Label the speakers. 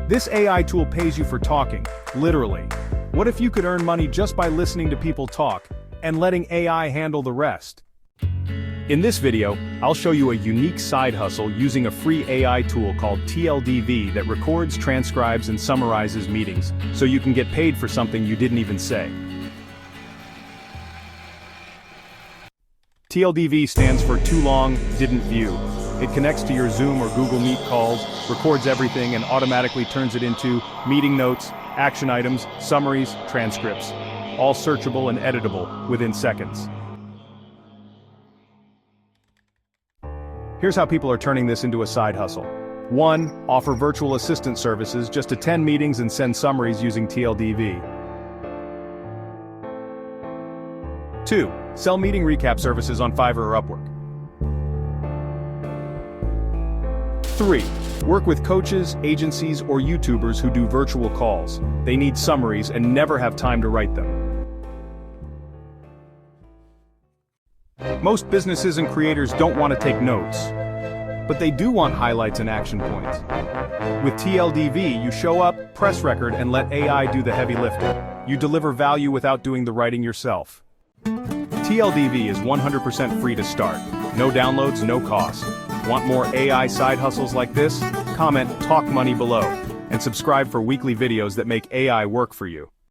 Speaker 1: This AI tool pays you for talking, literally. What if you could earn money just by listening to people talk, and letting AI handle the rest? In this video, I'll show you a unique side hustle using a free AI tool called TLDV that records, transcribes, and summarizes meetings, so you can get paid for something you didn't even say. TLDV stands for Too Long, Didn't View. It connects to your Zoom or Google Meet calls, records everything, and automatically turns it into meeting notes, action items, summaries, transcripts, all searchable and editable within seconds. Here's how people are turning this into a side hustle. 1. Offer virtual assistant services, just attend meetings and send summaries using TLDV. 2. Sell meeting recap services on Fiverr or Upwork. 3. Work with coaches, agencies, or YouTubers who do virtual calls. They need summaries and never have time to write them. Most businesses and creators don't want to take notes, but they do want highlights and action points. With TLDV, you show up, press record, and let AI do the heavy lifting. You deliver value without doing the writing yourself. TLDV is 100% free to start. No downloads, no cost. Want more AI side hustles like this? Comment "Talk Money" below, and subscribe for weekly videos that make AI work for you.